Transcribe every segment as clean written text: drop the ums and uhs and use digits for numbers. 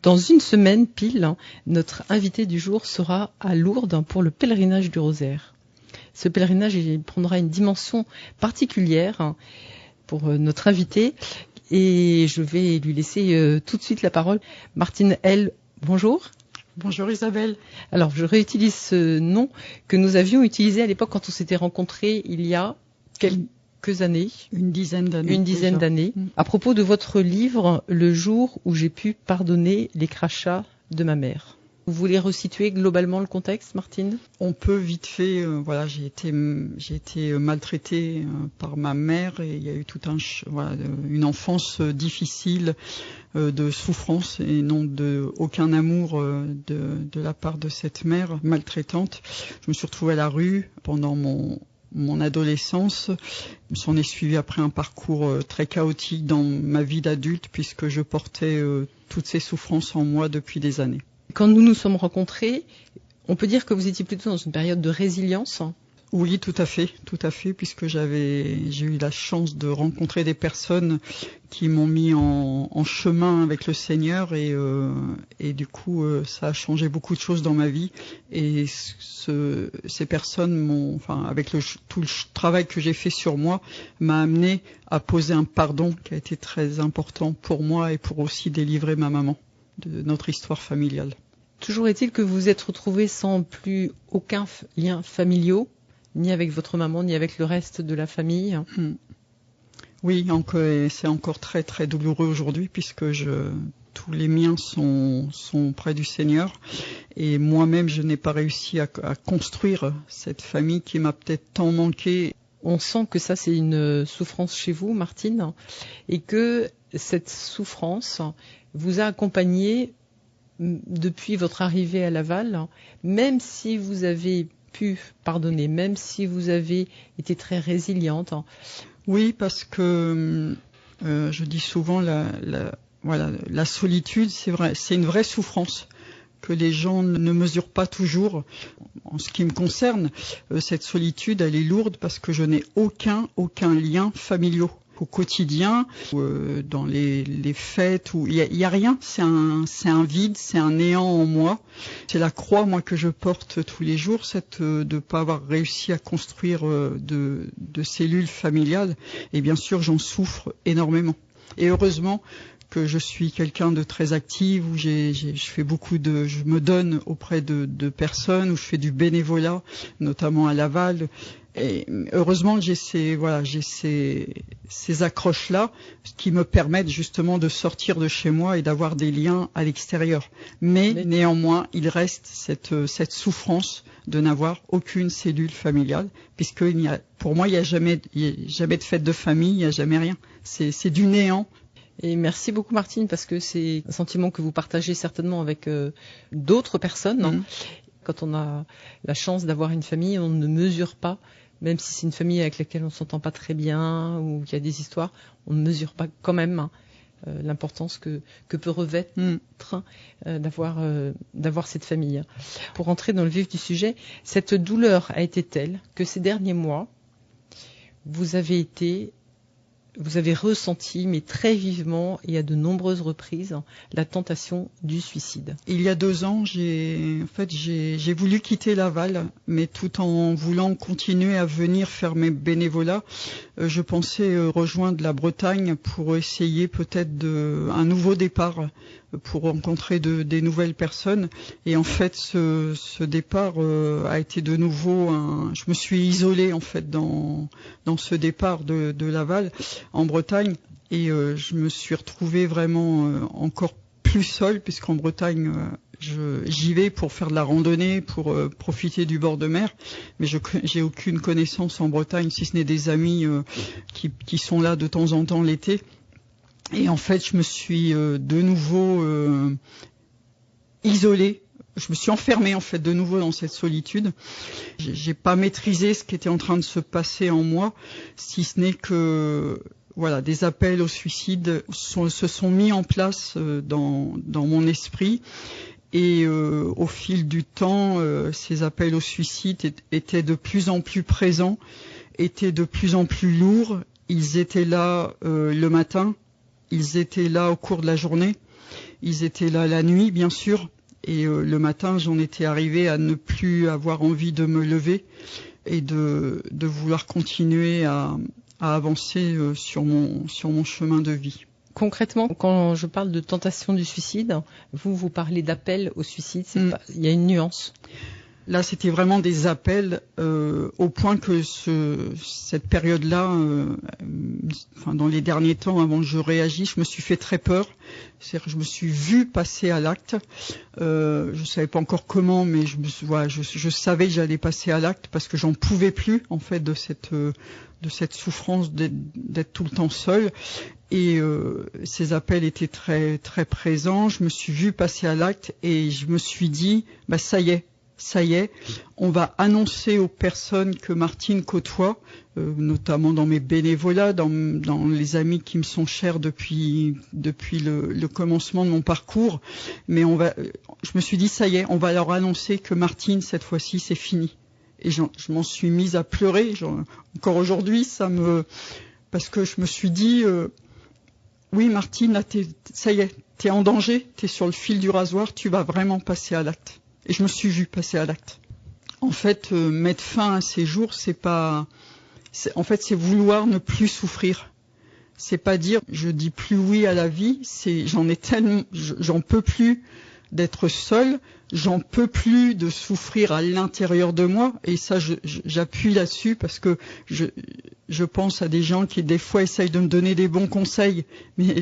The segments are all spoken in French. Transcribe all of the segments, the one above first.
Dans une semaine pile, notre invité du jour sera à Lourdes pour le pèlerinage du Rosaire. Ce pèlerinage prendra une dimension particulière pour notre invité et je vais lui laisser tout de suite la parole. Martine L, bonjour. Bonjour Isabelle. Alors je réutilise ce nom que nous avions utilisé à l'époque quand on s'était rencontrés il y a quelques années. Une dizaine d'années. Une dizaine d'années. À propos de votre livre, Le jour où j'ai pu pardonner les crachats de ma mère. Vous voulez resituer globalement le contexte, Martine ? On peut vite fait, j'ai été maltraitée par ma mère et il y a eu une enfance difficile de souffrance et non de aucun amour de la part de cette mère maltraitante. Je me suis retrouvée à la rue pendant mon adolescence. S'en est suivi après un parcours très chaotique dans ma vie d'adulte puisque je portais toutes ces souffrances en moi depuis des années. Quand nous nous sommes rencontrés, on peut dire que vous étiez plutôt dans une période de résilience. Oui, tout à fait, puisque j'ai eu la chance de rencontrer des personnes qui m'ont mis en chemin avec le Seigneur et du coup ça a changé beaucoup de choses dans ma vie et ces personnes avec tout le travail que j'ai fait sur moi m'a amené à poser un pardon qui a été très important pour moi et pour aussi délivrer ma maman de notre histoire familiale. Toujours est-il que vous vous êtes retrouvés sans plus aucun lien familial, ni avec votre maman, ni avec le reste de la famille. Oui, c'est encore très très douloureux aujourd'hui puisque tous les miens sont près du Seigneur et moi-même je n'ai pas réussi à construire cette famille qui m'a peut-être tant manqué. On sent que ça c'est une souffrance chez vous, Martine, et que cette souffrance vous a accompagné depuis votre arrivée à Laval, même si vous avez pu pardonner, même si vous avez été très résiliente. Oui, parce que je dis souvent la solitude, c'est vrai, c'est une vraie souffrance que les gens ne mesurent pas toujours. En ce qui me concerne, cette solitude, elle est lourde parce que je n'ai aucun lien familial. Au quotidien, dans les fêtes, où il y a rien, c'est un vide, c'est un néant en moi. C'est la croix, moi, que je porte tous les jours, de pas avoir réussi à construire de cellules familiales. Et bien sûr, j'en souffre énormément. Et heureusement que je suis quelqu'un de très actif, où je me donne auprès de personnes, où je fais du bénévolat, notamment à Laval. Et heureusement que j'ai ces accroches-là qui me permettent justement de sortir de chez moi et d'avoir des liens à l'extérieur. Mais néanmoins, il reste cette souffrance de n'avoir aucune cellule familiale, puisque pour moi, il n'y a jamais de fête de famille, il n'y a jamais rien. C'est du néant. Et merci beaucoup Martine, parce que c'est un sentiment que vous partagez certainement avec d'autres personnes. Quand on a la chance d'avoir une famille, on ne mesure pas, même si c'est une famille avec laquelle on ne s'entend pas très bien ou qu'il y a des histoires, on ne mesure pas quand même l'importance que peut revêtre d'avoir cette famille. Pour entrer dans le vif du sujet, cette douleur a été telle que ces derniers mois, vous avez ressenti, mais très vivement et à de nombreuses reprises, la tentation du suicide. Il y a 2 ans, j'ai voulu quitter Laval, mais tout en voulant continuer à venir faire mes bénévolats, je pensais rejoindre la Bretagne pour essayer peut-être un nouveau départ, pour rencontrer des nouvelles personnes. Et en fait, ce départ a été de nouveau je me suis isolée en fait dans ce départ de Laval en Bretagne et je me suis retrouvée vraiment encore plus seule, puisqu'en Bretagne j'y vais pour faire de la randonnée, pour profiter du bord de mer, mais j'ai aucune connaissance en Bretagne, si ce n'est des amis qui sont là de temps en temps l'été. Et en fait, je me suis de nouveau isolée. Je me suis enfermée en fait de nouveau dans cette solitude. J'ai pas maîtrisé ce qui était en train de se passer en moi, si ce n'est que des appels au suicide se sont mis en place dans mon esprit. Et au fil du temps, ces appels au suicide étaient de plus en plus présents, étaient de plus en plus lourds. Ils étaient là le matin, ils étaient là au cours de la journée. Ils étaient là la nuit, bien sûr, et le matin, j'en étais arrivée à ne plus avoir envie de me lever et de vouloir continuer à avancer sur mon chemin de vie. Concrètement, quand je parle de tentation du suicide, vous parlez d'appel au suicide, il y a une nuance. Là, c'était vraiment des appels au point que cette période-là, dans les derniers temps, avant que je réagisse, je me suis fait très peur. C'est-à-dire que je me suis vue passer à l'acte. Je savais pas encore comment, mais je savais que j'allais passer à l'acte parce que j'en pouvais plus en fait de cette souffrance d'être tout le temps seule. Et ces appels étaient très très présents. Je me suis vue passer à l'acte et je me suis dit, ça y est, on va annoncer aux personnes que Martine côtoie, notamment dans mes bénévolats, dans les amis qui me sont chers depuis le commencement de mon parcours. Mais je me suis dit, ça y est, on va leur annoncer que Martine, cette fois-ci, c'est fini. Et je m'en suis mise à pleurer. Encore aujourd'hui, parce que je me suis dit, oui, Martine, là, ça y est, t'es en danger, t'es sur le fil du rasoir, tu vas vraiment passer à l'acte. Et je me suis vue passer à l'acte. En fait, mettre fin à ces jours, c'est vouloir ne plus souffrir. C'est pas dire, je dis plus oui à la vie, j'en peux plus d'être seule, j'en peux plus de souffrir à l'intérieur de moi. Et ça, j'appuie là-dessus parce que je pense à des gens qui, des fois, essayent de me donner des bons conseils. Mais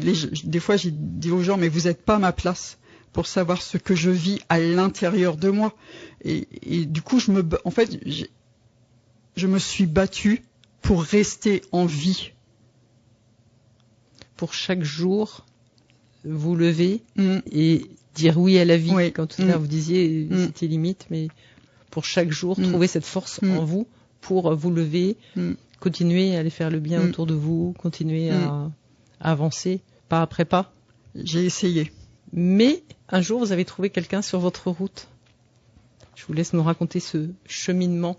des fois, j'ai dit aux gens, mais vous n'êtes pas à ma place pour savoir ce que je vis à l'intérieur de moi. Et du coup, je me suis battue pour rester en vie. Pour chaque jour, vous lever et dire oui à la vie. Oui. Quand tout à l'heure vous disiez c'était limite, mais pour chaque jour, trouver cette force en vous pour vous lever, continuer à aller faire le bien autour de vous, continuer à avancer pas après pas. J'ai essayé. Mais un jour, vous avez trouvé quelqu'un sur votre route. Je vous laisse nous raconter ce cheminement.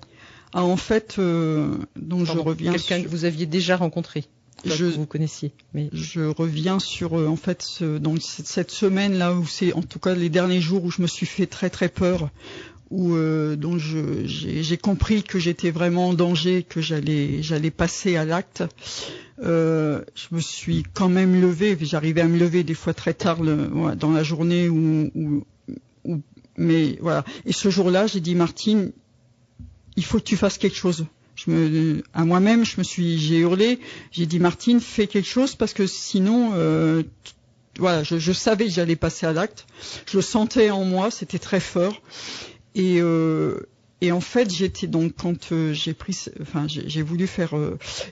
En fait, donc je reviens quelqu'un que vous aviez déjà rencontré, que vous connaissiez. Mais je reviens sur en fait donc cette semaine là où c'est en tout cas les derniers jours où je me suis fait très très peur, où donc j'ai compris que j'étais vraiment en danger, que j'allais passer à l'acte. Je me suis quand même levée, j'arrivais à me lever des fois très tard dans la journée mais voilà. Et ce jour-là, j'ai dit Martine, il faut que tu fasses quelque chose. À moi-même, j'ai hurlé, j'ai dit Martine, fais quelque chose parce que sinon, voilà, je savais que j'allais passer à l'acte. Je le sentais en moi, c'était très fort. Et en fait, j'étais donc quand j'ai voulu faire.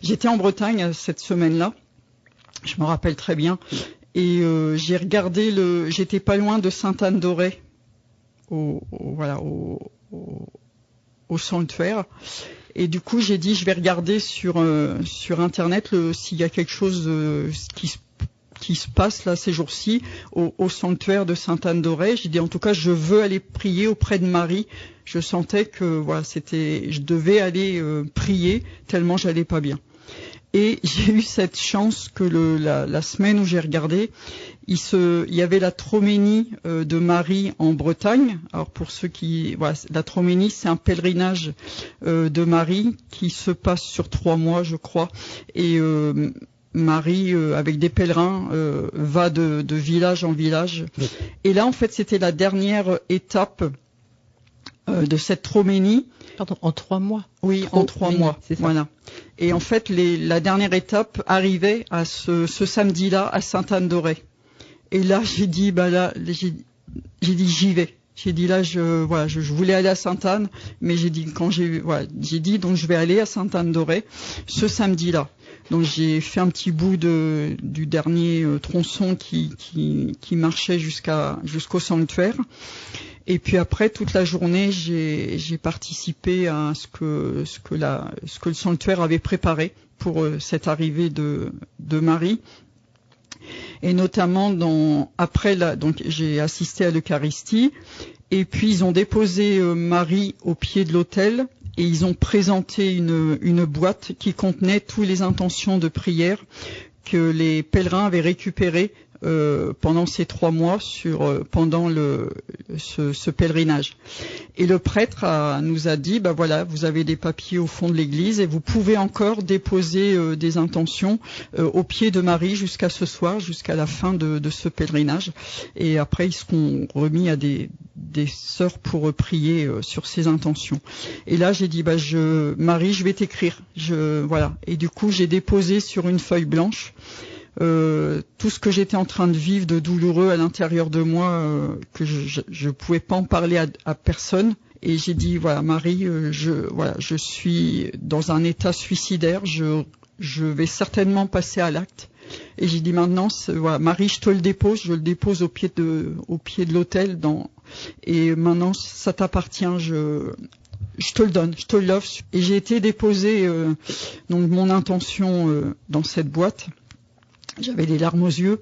J'étais en Bretagne cette semaine-là. Je me rappelle très bien. Et j'ai regardé j'étais pas loin de Sainte-Anne-d'Auray, au sanctuaire. Et du coup, j'ai dit, je vais regarder sur Internet s'il y a quelque chose qui se passe là ces jours-ci au sanctuaire de Sainte-Anne-d'Auray. J'ai dit, en tout cas, je veux aller prier auprès de Marie. Je sentais que voilà, je devais aller prier tellement j'allais pas bien. Et j'ai eu cette chance que la semaine où j'ai regardé, il y avait la Troménie de Marie en Bretagne. Alors pour ceux la Troménie, c'est un pèlerinage de Marie qui se passe sur 3 mois, je crois. Et Marie, avec des pèlerins, va de village en village. Et là, en fait, c'était la dernière étape de cette Troménie. Pardon, en 3 mois. Oui, en 3 mois. C'est ça. Voilà. Et en fait, la dernière étape arrivait à ce samedi-là à Sainte-Anne-d'Auray. Et là, j'ai dit, j'ai dit, j'y vais. J'ai dit là, je voulais aller à Sainte-Anne, mais j'ai dit donc je vais aller à Sainte-Anne-d'Auray ce samedi-là. Donc j'ai fait un petit bout du dernier tronçon qui marchait jusqu'au sanctuaire. Et puis après, toute la journée, j'ai participé à ce que le sanctuaire avait préparé pour cette arrivée de Marie. Et notamment donc j'ai assisté à l'Eucharistie. Et puis ils ont déposé Marie au pied de l'autel et ils ont présenté une boîte qui contenait toutes les intentions de prière que les pèlerins avaient récupérées pendant ces 3 mois pendant ce pèlerinage. Et le prêtre nous a dit, voilà, vous avez des papiers au fond de l'église et vous pouvez encore déposer des intentions au pied de Marie jusqu'à ce soir, jusqu'à la fin de ce pèlerinage. Et après, ils seront remis à des sœurs pour prier sur ces intentions. Et là, j'ai dit, Marie, je vais t'écrire. Voilà. Et du coup, j'ai déposé sur une feuille blanche tout ce que j'étais en train de vivre de douloureux à l'intérieur de moi, que je pouvais pas en parler à personne. Et j'ai dit, voilà, Marie, je suis dans un état suicidaire, je vais certainement passer à l'acte. Et j'ai dit maintenant, voilà, Marie, je le dépose au pied de l'autel et maintenant ça t'appartient, je te le donne, je te l'offre. Et j'ai été déposer donc mon intention dans cette boîte. J'avais les larmes aux yeux.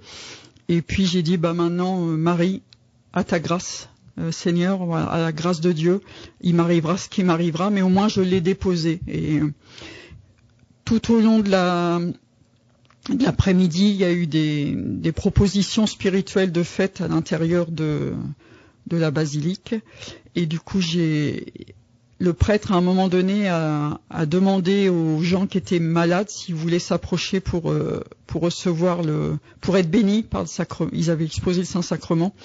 Et puis j'ai dit, maintenant, Marie, à ta grâce, Seigneur, voilà, à la grâce de Dieu, il m'arrivera ce qui m'arrivera, mais au moins je l'ai déposé. Et tout au long de l'après-midi, il y a eu des propositions spirituelles de fête à l'intérieur de la basilique. Et du coup, le prêtre, à un moment donné, a demandé aux gens qui étaient malades s'ils voulaient s'approcher pour recevoir pour être bénis par le sacrement. Ils avaient exposé le Saint-Sacrement.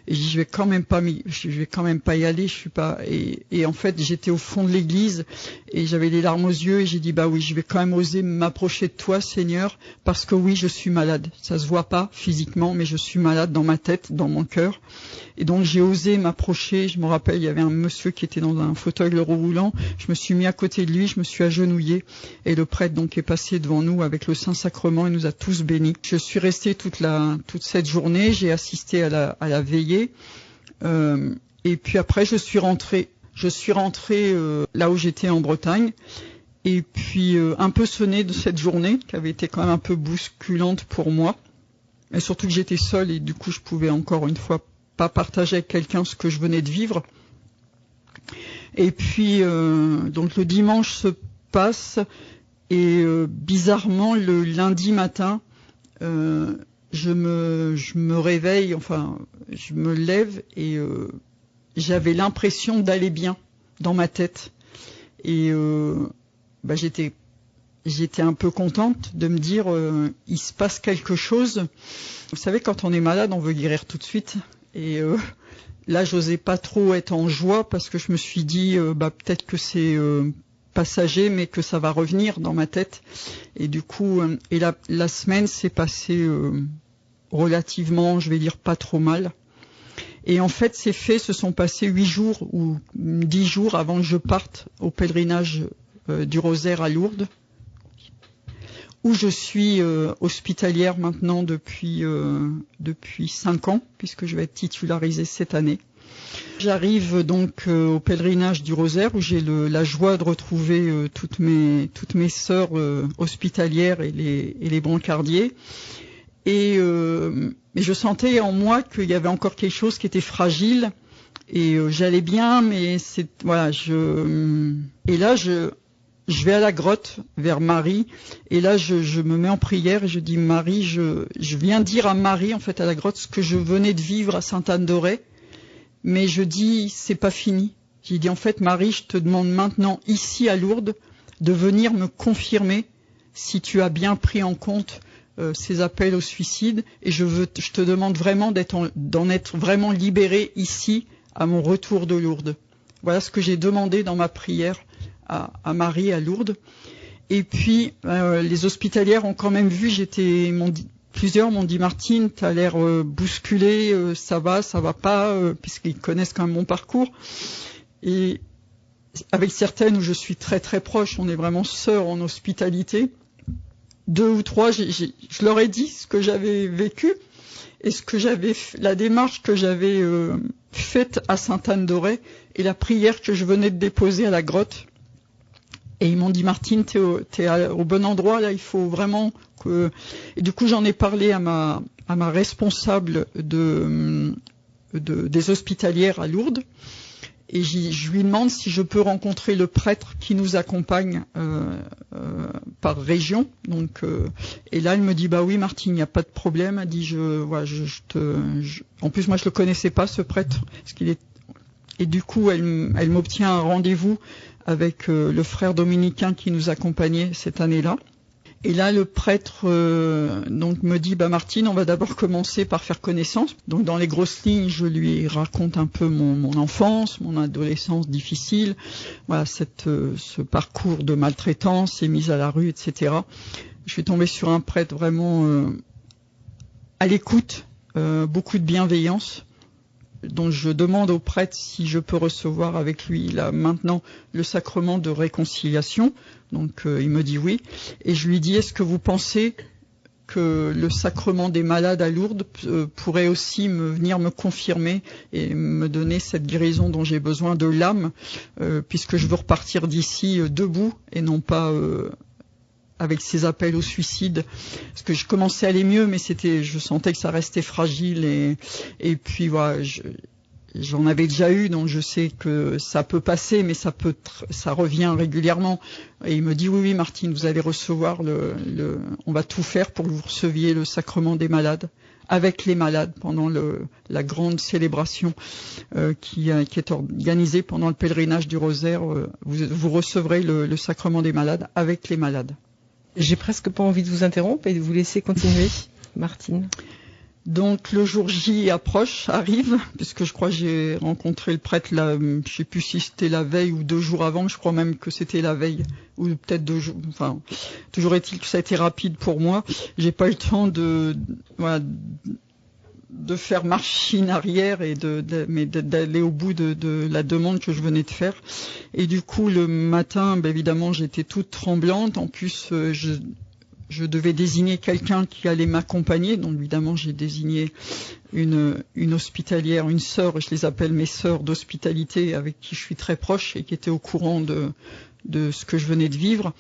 Et je vais quand même pas y aller. Je suis pas. Et en fait, j'étais au fond de l'église et j'avais les larmes aux yeux et j'ai dit, oui, je vais quand même oser m'approcher de toi, Seigneur, parce que oui, je suis malade. Ça se voit pas physiquement, mais je suis malade dans ma tête, dans mon cœur. Et donc, j'ai osé m'approcher. Je me rappelle, il y avait un monsieur qui était dans un fauteuil roulant. Je me suis mis à côté de lui, je me suis agenouillé et le prêtre donc est passé devant nous avec le Saint-Sacrement et nous a tous bénis. Je suis restée toute cette journée, j'ai assisté à la veillée et puis après je suis rentrée là où j'étais en Bretagne et puis un peu sonnée de cette journée qui avait été quand même un peu bousculante pour moi et surtout que j'étais seule et du coup je pouvais encore une fois pas partager avec quelqu'un ce que je venais de vivre. Et puis donc le dimanche se passe et bizarrement le lundi matin je me réveille, enfin je me lève et j'avais l'impression d'aller bien dans ma tête et j'étais un peu contente de me dire il se passe quelque chose. Vous savez, quand on est malade on veut guérir tout de suite et là, j'osais pas trop être en joie parce que je me suis dit peut-être que c'est passager, mais que ça va revenir dans ma tête. Et du coup, la semaine s'est passée relativement, je vais dire, pas trop mal. Et en fait, ces faits se sont passés 8 jours ou 10 jours avant que je parte au pèlerinage du Rosaire à Lourdes, où je suis hospitalière maintenant depuis 5 ans, puisque je vais être titularisée cette année. J'arrive donc au pèlerinage du Rosaire, où j'ai la joie de retrouver toutes mes sœurs hospitalières et les brancardiers. Et mais je sentais en moi qu'il y avait encore quelque chose qui était fragile, et j'allais bien, mais et là je vais à la grotte vers Marie et là je me mets en prière et je dis Marie, je viens dire à Marie en fait à la grotte ce que je venais de vivre à Sainte-Anne-d'Auray, mais je dis c'est pas fini. J'ai dit en fait Marie, je te demande maintenant ici à Lourdes de venir me confirmer si tu as bien pris en compte ces appels au suicide et je te demande vraiment d'en être vraiment libérée ici à mon retour de Lourdes. Voilà ce que j'ai demandé dans ma prière à Marie à Lourdes. Et puis les hospitalières ont quand même vu, plusieurs m'ont dit Martine, t'as l'air bousculée, ça va pas, puisqu'ils connaissent quand même mon parcours. Et avec certaines où je suis très très proche, on est vraiment sœurs en hospitalité. 2 ou 3, je leur ai dit ce que j'avais vécu et la démarche que j'avais faite à Sainte-Anne-d'Auray et la prière que je venais de déposer à la grotte. Et ils m'ont dit Martine, t'es au bon endroit, là il faut vraiment que... Et du coup j'en ai parlé à ma responsable des hospitalières à Lourdes. et je lui demande si je peux rencontrer le prêtre qui nous accompagne par région. Donc, et là, elle me dit bah oui, Martine, il n'y a pas de problème. Elle dit en plus moi je le connaissais pas ce prêtre, parce qu'il est. Et du coup, elle m'obtient un rendez-vous avec le frère dominicain qui nous accompagnait cette année-là. Et là, le prêtre donc me dit, Martine, on va d'abord commencer par faire connaissance. Donc dans les grosses lignes, je lui raconte un peu mon enfance, mon adolescence difficile, voilà, ce parcours de maltraitance et mise à la rue, etc. Je suis tombée sur un prêtre vraiment à l'écoute, beaucoup de bienveillance. Donc je demande au prêtre si je peux recevoir avec lui là maintenant le sacrement de réconciliation. Donc il me dit oui. Et je lui dis, est-ce que vous pensez que le sacrement des malades à Lourdes pourrait aussi venir me confirmer et me donner cette guérison dont j'ai besoin de l'âme, puisque je veux repartir d'ici debout et non pas avec ces appels au suicide, parce que je commençais à aller mieux, mais je sentais que ça restait fragile, et puis voilà, j'en avais déjà eu, donc je sais que ça peut passer, mais ça revient régulièrement. Et il me dit oui Martine, vous allez recevoir on va tout faire pour que vous receviez le sacrement des malades, avec les malades pendant la grande célébration qui est organisée pendant le pèlerinage du Rosaire. Vous recevrez le sacrement des malades avec les malades. J'ai presque pas envie de vous interrompre et de vous laisser continuer, Martine. Donc le jour J arrive, puisque je crois que j'ai rencontré le prêtre là, je sais plus si c'était la veille ou 2 jours avant, je crois même que c'était la veille, ou peut-être 2 jours, enfin, toujours est-il que ça a été rapide pour moi. J'ai pas eu le temps de faire marche in arrière et mais d'aller au bout de la demande que je venais de faire. Et du coup, le matin, évidemment, j'étais toute tremblante. En plus, je devais désigner quelqu'un qui allait m'accompagner. Donc, évidemment, j'ai désigné une hospitalière, une sœur, je les appelle mes sœurs d'hospitalité, avec qui je suis très proche et qui étaient au courant de ce que je venais de vivre.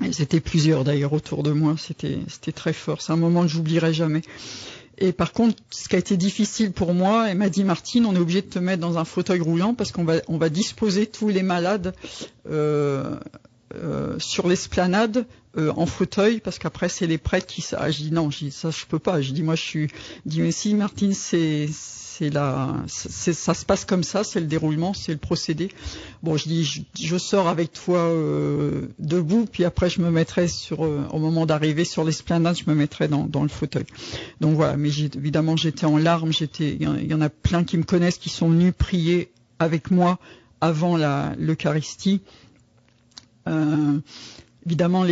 Elles étaient plusieurs d'ailleurs autour de moi. C'était très fort. C'est un moment que j'oublierai jamais. Et par contre, ce qui a été difficile pour moi, elle m'a dit Martine, on est obligé de te mettre dans un fauteuil roulant parce qu'on va disposer tous les malades sur l'esplanade en fauteuil, parce qu'après c'est les prêtres qui ça. Je dis non, ça je peux pas. Je dis moi je dis mais si Martine, ça se passe comme ça, c'est le déroulement, c'est le procédé. Bon, je dis je sors avec toi debout, puis après je me mettrai au moment d'arriver sur l'esplanade, je me mettrai dans le fauteuil. Donc voilà, mais évidemment j'étais en larmes, il y en a plein qui me connaissent, qui sont venus prier avec moi avant l'Eucharistie. Évidemment,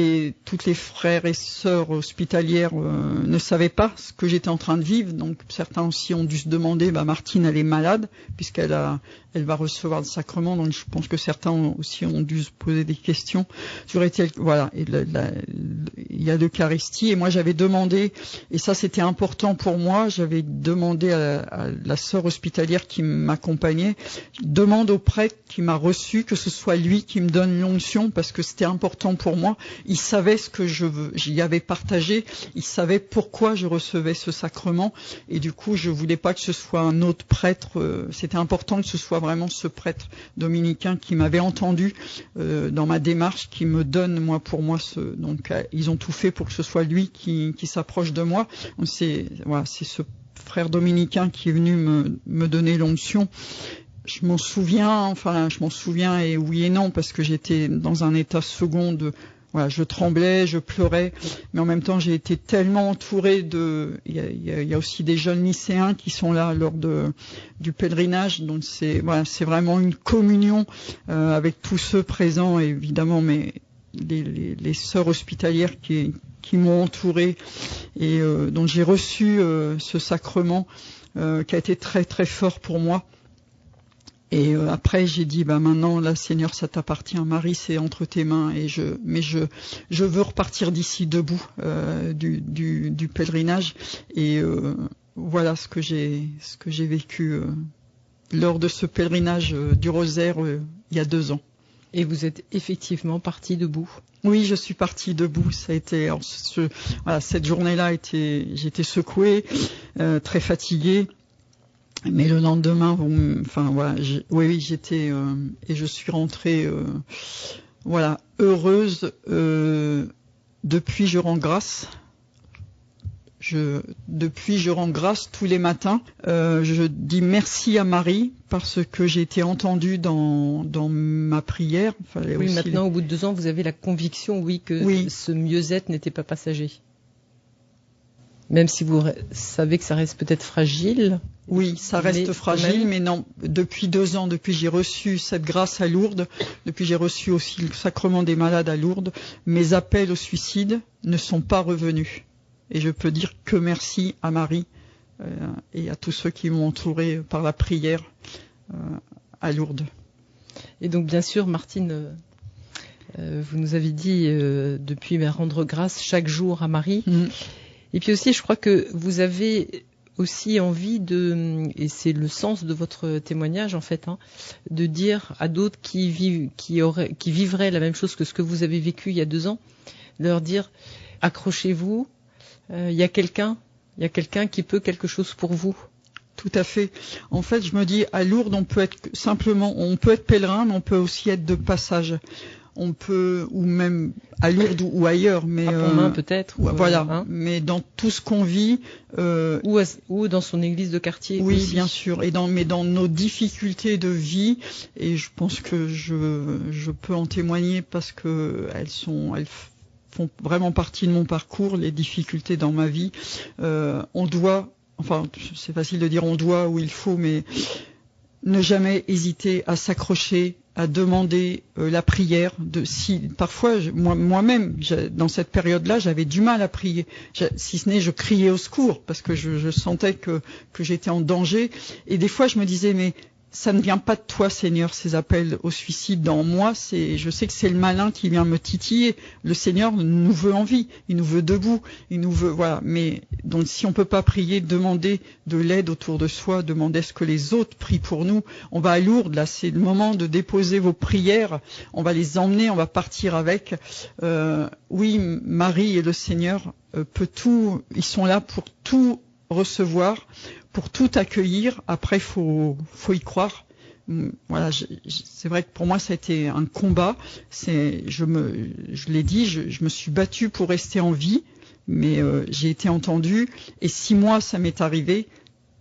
toutes les frères et sœurs hospitalières ne savaient pas ce que j'étais en train de vivre. Donc certains aussi ont dû se demander, Martine, elle est malade puisqu'elle va recevoir le sacrement. Donc je pense que certains aussi ont dû se poser des questions. Voilà, et il y a l'Eucharistie. Et moi j'avais demandé, et ça c'était important pour moi, j'avais demandé à la sœur hospitalière qui m'accompagnait, demande au prêtre qui m'a reçu que ce soit lui qui me donne l'onction, parce que c'était important pour moi. Il savait ce que j'y avais partagé, il savait pourquoi je recevais ce sacrement, et du coup je voulais pas que ce soit un autre prêtre. C'était important que ce soit vraiment ce prêtre dominicain qui m'avait entendu dans ma démarche, qui me donne pour moi donc ils ont tout fait pour que ce soit lui qui s'approche de moi. C'est ce frère dominicain qui est venu me donner l'onction. Je m'en souviens et oui et non, parce que j'étais dans un état second je tremblais, je pleurais, mais en même temps j'ai été tellement entourée il y a aussi des jeunes lycéens qui sont là lors du pèlerinage, donc c'est vraiment une communion avec tous ceux présents, et évidemment les sœurs hospitalières qui m'ont entourée, et dont j'ai reçu ce sacrement qui a été très très fort pour moi. Et après j'ai dit maintenant là Seigneur, ça t'appartient, Marie, c'est entre tes mains, et je veux repartir d'ici debout du pèlerinage, et voilà ce que j'ai vécu lors de ce pèlerinage du Rosaire il y a 2 ans. Et vous êtes effectivement partie debout? Oui, je suis partie debout. Ça a été cette journée-là j'étais secouée, très fatiguée. Mais le lendemain, enfin voilà, oui, j'étais et je suis rentrée, voilà, heureuse. Depuis, je rends grâce. Depuis, je rends grâce tous les matins. Je dis merci à Marie parce que j'ai été entendue dans ma prière. Oui, maintenant, au bout de 2 ans, vous avez la conviction, que ce mieux-être n'était pas passager. Même si vous savez que ça reste peut-être fragile. Oui, ça reste fragile, mais non, depuis 2 ans, depuis j'ai reçu cette grâce à Lourdes, depuis j'ai reçu aussi le sacrement des malades à Lourdes, mes appels au suicide ne sont pas revenus. Et je peux dire que merci à Marie et à tous ceux qui m'ont entouré par la prière à Lourdes. Et donc bien sûr, Martine, vous nous avez dit depuis rendre grâce chaque jour à Marie. Et puis aussi, je crois que vous avez aussi envie et c'est le sens de votre témoignage en fait, de dire à d'autres qui vivraient la même chose que ce que vous avez vécu il y a 2 ans, de leur dire accrochez-vous. Il y a quelqu'un qui peut quelque chose pour vous. Tout à fait. En fait, je me dis, à Lourdes, on peut être pèlerin, mais on peut aussi être de passage. On peut, ou même à Lourdes ou ailleurs, mais à Pontmain peut-être. Voilà. Mais dans tout ce qu'on vit, ou dans son église de quartier. Oui, aussi. bien sûr. Mais dans nos difficultés de vie, et je pense que je peux en témoigner parce que elles font vraiment partie de mon parcours, les difficultés dans ma vie. On doit, enfin, c'est facile de dire on doit ou il faut, mais ne jamais hésiter à s'accrocher, à demander la prière. Parfois, moi-même, dans cette période-là, j'avais du mal à prier. Si ce n'est, je criais au secours parce que je sentais que j'étais en danger. Et des fois, je me disais, mais ça ne vient pas de toi, Seigneur, ces appels au suicide dans moi. Je sais que c'est le malin qui vient me titiller. Le Seigneur nous veut en vie, il nous veut debout, il nous veut, voilà. Mais donc, si on peut pas prier, demander de l'aide autour de soi, demander à ce que les autres prient pour nous. On va à Lourdes, là, c'est le moment de déposer vos prières. On va les emmener, on va partir avec. Oui, Marie et le Seigneur ils sont là pour tout recevoir, pour tout accueillir. Après, faut y croire. Voilà, c'est vrai que pour moi, ça a été un combat. Je l'ai dit, je me suis battue pour rester en vie, mais j'ai été entendue. Et si moi, ça m'est arrivé,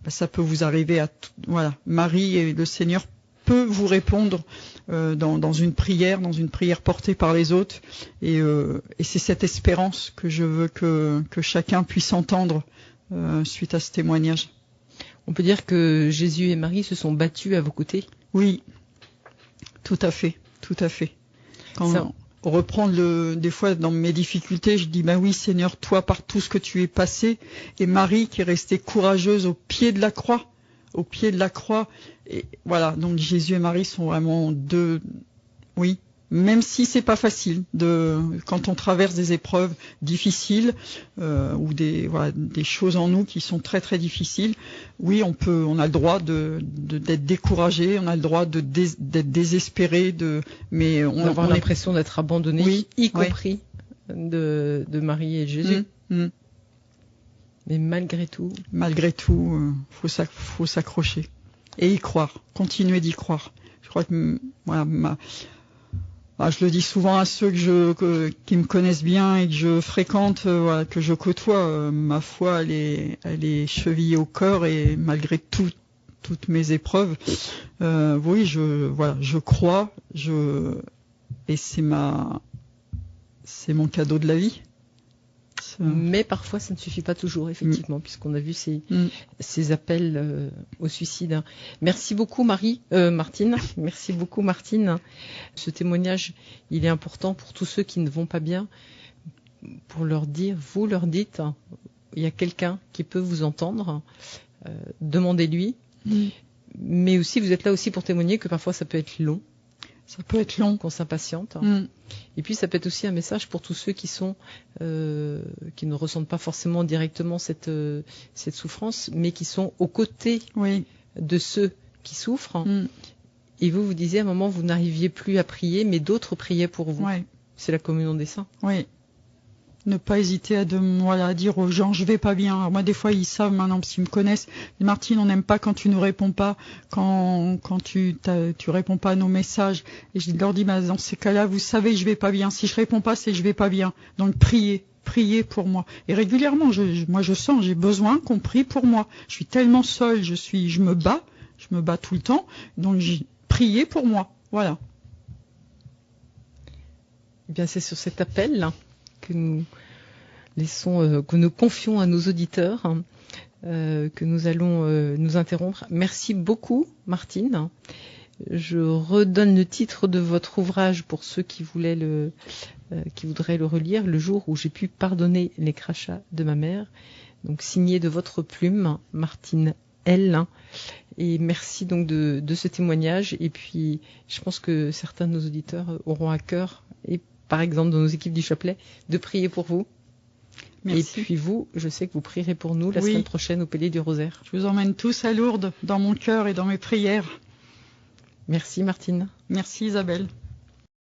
ça peut vous arriver voilà. Marie et le Seigneur peut vous répondre dans une prière portée par les autres. Et c'est cette espérance que je veux que chacun puisse entendre suite à ce témoignage. On peut dire que Jésus et Marie se sont battus à vos côtés. Oui, tout à fait, tout à fait. Quand on reprend des fois dans mes difficultés, je dis, oui Seigneur, toi par tout ce que tu es passé, et Marie qui est restée courageuse au pied de la croix, et voilà, donc Jésus et Marie sont vraiment oui, même si c'est pas facile quand on traverse des épreuves difficiles ou des choses en nous qui sont très très difficiles. Oui, on a le droit d'être découragé, on a le droit d'être désespéré, mais on a l'impression d'être abandonné, oui, y compris de Marie et Jésus. Mais malgré tout, faut s'accrocher et y croire, continuer d'y croire. Je crois que voilà, je le dis souvent à ceux qui me connaissent bien et que je fréquente, que je côtoie. Ma foi, elle est chevillée au cœur, et malgré toutes mes épreuves, oui, je crois, et c'est mon cadeau de la vie. Mais parfois, ça ne suffit pas toujours, effectivement, puisqu'on a vu ces appels au suicide. Merci beaucoup, Martine. Merci beaucoup, Martine. Ce témoignage, il est important pour tous ceux qui ne vont pas bien, pour vous leur dites, il y a quelqu'un qui peut vous entendre, demandez-lui. Mais aussi, vous êtes là aussi pour témoigner que parfois, ça peut être long. Ça peut être long. Qu'on s'impatiente. Et puis, ça peut être aussi un message pour tous ceux qui qui ne ressentent pas forcément directement cette souffrance, mais qui sont aux côtés de ceux qui souffrent. Et vous disiez à un moment, vous n'arriviez plus à prier, mais d'autres priaient pour vous. C'est la communion des saints. Oui. Ne pas hésiter à dire aux gens je vais pas bien. Alors moi des fois ils savent maintenant s'ils me connaissent. Martine, on n'aime pas quand tu nous réponds pas, quand tu réponds pas à nos messages. Et je leur dis dans ces cas-là, vous savez je vais pas bien. Si je réponds pas, c'est que je vais pas bien. Donc priez pour moi. Et régulièrement, moi je sens, j'ai besoin qu'on prie pour moi. Je suis tellement seule, je me bats tout le temps. Donc priez pour moi. Voilà. Eh bien, c'est sur cet appel que nous que nous confions à nos auditeurs, que nous allons nous interrompre. Merci beaucoup, Martine. Je redonne le titre de votre ouvrage pour ceux qui voudraient le relire, Le jour où j'ai pu pardonner les crachats de ma mère. Donc signé de votre plume, Martine L. Et merci donc de ce témoignage. Et puis, je pense que certains de nos auditeurs auront à cœur, et par exemple dans nos équipes du chapelet, de prier pour vous. Merci. Et puis vous, je sais que vous prierez pour nous la semaine prochaine au Pilier du Rosaire. Je vous emmène tous à Lourdes, dans mon cœur et dans mes prières. Merci Martine. Merci Isabelle.